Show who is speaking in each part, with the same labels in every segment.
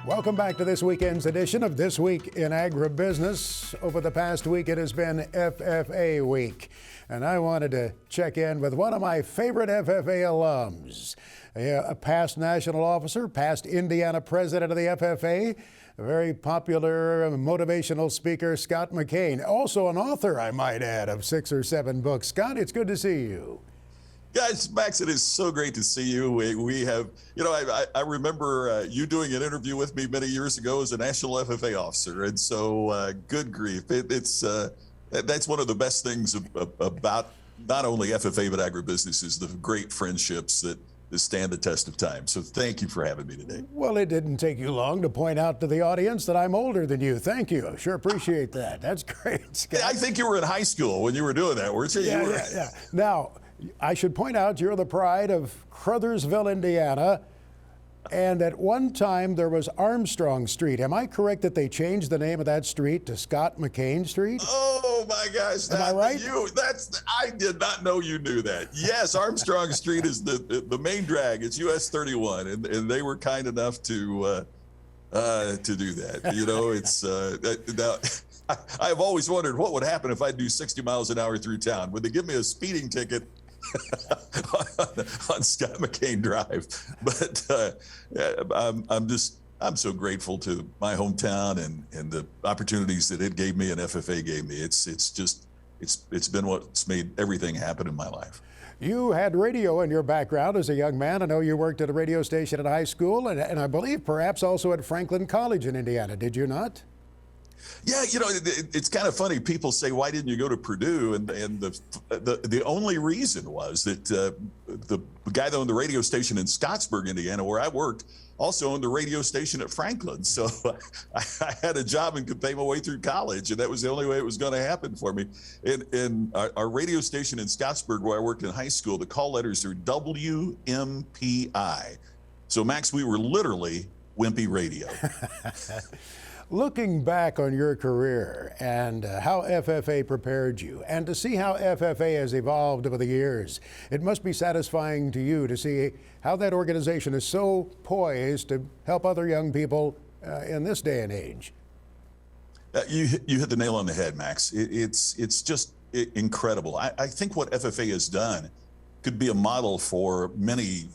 Speaker 1: Welcome back to this weekend's edition of This Week in Agribusiness. Over the past week, it has been FFA week, and I wanted to check in with one of my favorite FFA alums, a past national officer, past Indiana president of the FFA, a very popular motivational speaker, Scott McCain, also an author, I might add, of 6 or 7 books. Scott, it's good to see you.
Speaker 2: Guys, Max, it is so great to see you. We have, I remember you doing an interview with me many years ago as a national FFA officer. And so good grief. That's one of the best things about not only FFA, but agribusiness is the great friendships that stand the test of time. So thank you for having me today.
Speaker 1: Well, it didn't take you long to point out to the audience that I'm older than you. Thank you. Sure appreciate that. That's great, Scott.
Speaker 2: I think you were in high school when you were doing that, weren't you?
Speaker 1: Yeah. Now, I should point out you're the pride of Crothersville, Indiana, and at one time there was Armstrong Street. Am I correct that they changed the name of that street to Scott McCain Street?
Speaker 2: Oh my gosh!
Speaker 1: Am I right?
Speaker 2: I did not know you knew that. Yes, Armstrong Street is the main drag. It's US 31, and they were kind enough to do that. You know, it's now. I've always wondered what would happen if I do 60 miles an hour through town. Would they give me a speeding ticket on Scott McCain Drive? But I'm so grateful to my hometown and the opportunities that it gave me and FFA gave me. It's been what's made everything happen in my life.
Speaker 1: You had radio in your background as a young man. I know you worked at a radio station at high school, and I believe perhaps also at Franklin College in Indiana. Did you not?
Speaker 2: Yeah, it's kind of funny. People say, "Why didn't you go to Purdue?" And the only reason was that the guy that owned the radio station in Scottsburg, Indiana, where I worked, also owned the radio station at Franklin. So I had a job and could pay my way through college, and that was the only way it was going to happen for me. In our radio station in Scottsburg, where I worked in high school, the call letters are WMPI. So Max, we were literally Wimpy Radio.
Speaker 1: Looking back on your career and how FFA prepared you, and to see how FFA has evolved over the years, it must be satisfying to you to see how that organization is so poised to help other young people in this day and age.
Speaker 2: You hit the nail on the head, Max. It's just incredible. I think what FFA has done could be a model for many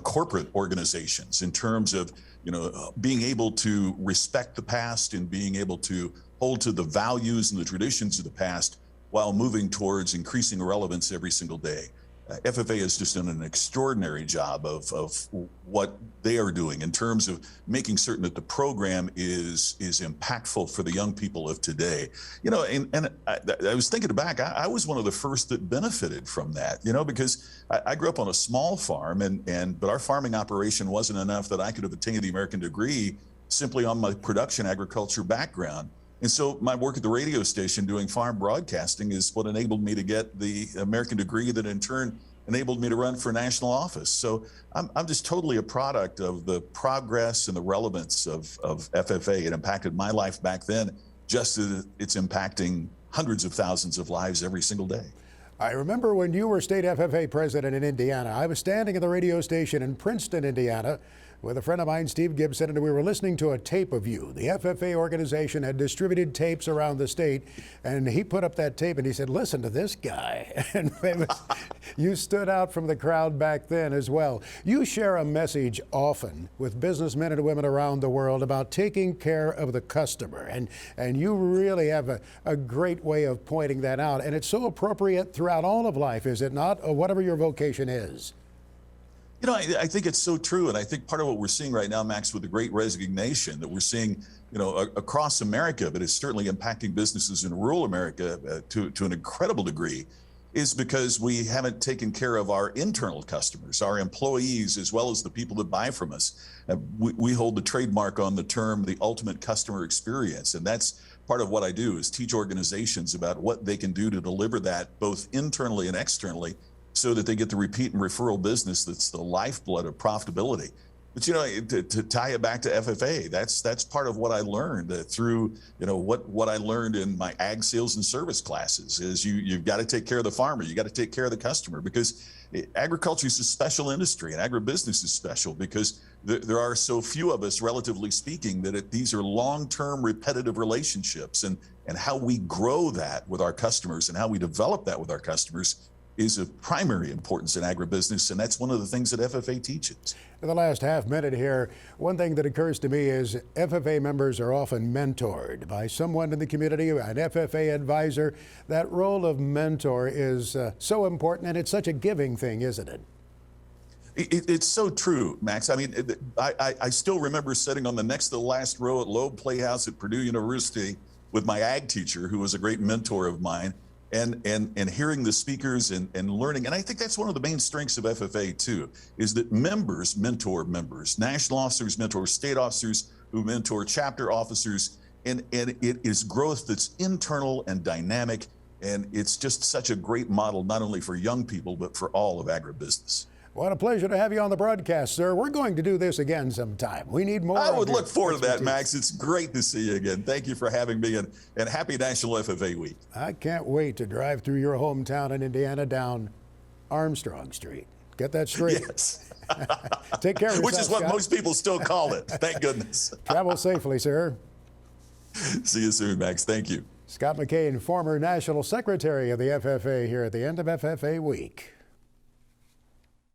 Speaker 2: corporate organizations in terms of being able to respect the past and being able to hold to the values and the traditions of the past while moving towards increasing relevance every single day. FFA has just done an extraordinary job of what they are doing in terms of making certain that the program is impactful for the young people of today. And I was thinking back, I was one of the first that benefited from that, because I grew up on a small farm, but our farming operation wasn't enough that I could have attained the American degree simply on my production agriculture background. And so my work at the radio station doing farm broadcasting is what enabled me to get the American degree that in turn enabled me to run for national office. So I'm just totally a product of the progress and the relevance of FFA. It impacted my life back then, just as it's impacting hundreds of thousands of lives every single day.
Speaker 1: I remember when you were state FFA president in Indiana, I was standing at the radio station in Princeton, Indiana, with a friend of mine, Steve Gibson, and we were listening to a tape of you. The FFA organization had distributed tapes around the state, and he put up that tape and he said, "Listen to this guy." And you stood out from the crowd back then as well. You share a message often with businessmen and women around the world about taking care of the customer, and you really have a great way of pointing that out, and it's so appropriate throughout all of life, is it not, or whatever your vocation is?
Speaker 2: I think it's so true. And I think part of what we're seeing right now, Max, with the great resignation that we're seeing, across America, but it's certainly impacting businesses in rural America to an incredible degree, is because we haven't taken care of our internal customers, our employees, as well as the people that buy from us. We hold the trademark on the term, the ultimate customer experience. And that's part of what I do, is teach organizations about what they can do to deliver that both internally and externally, so that they get the repeat and referral business that's the lifeblood of profitability. But to tie it back to FFA, that's part of what I learned through what I learned in my ag sales and service classes is you've got to take care of the farmer, you got to take care of the customer, because Agriculture is a special industry, and agribusiness is special because there are so few of us, relatively speaking, that these are long-term repetitive relationships, and how we grow that with our customers and how we develop that with our customers is of primary importance in agribusiness, and that's one of the things that FFA teaches.
Speaker 1: In the last half minute here, one thing that occurs to me is FFA members are often mentored by someone in the community, an FFA advisor. That role of mentor is so important, and it's such a giving thing, isn't it?
Speaker 2: It's so true, Max. I mean, I still remember sitting on the next to the last row at Loeb Playhouse at Purdue University with my ag teacher, who was a great mentor of mine, and hearing the speakers and learning. And I think that's one of the main strengths of FFA too, is that members mentor members. National officers mentor state officers who mentor chapter officers. And it is growth that's internal and dynamic. And it's just such a great model, not only for young people, but for all of agribusiness.
Speaker 1: What a pleasure to have you on the broadcast, sir. We're going to do this again sometime. We need more.
Speaker 2: I would look forward to that, Max. It's great to see you again. Thank you for having me, and happy National FFA Week.
Speaker 1: I can't wait to drive through your hometown in Indiana down Armstrong Street. Get that straight?
Speaker 2: Yes.
Speaker 1: Take care of yourself,
Speaker 2: Which is what
Speaker 1: Scott.
Speaker 2: most people still call it. Thank goodness.
Speaker 1: Travel safely, sir.
Speaker 2: See you soon, Max. Thank you.
Speaker 1: Scott McCain, former National Secretary of the FFA, here at the end of FFA Week.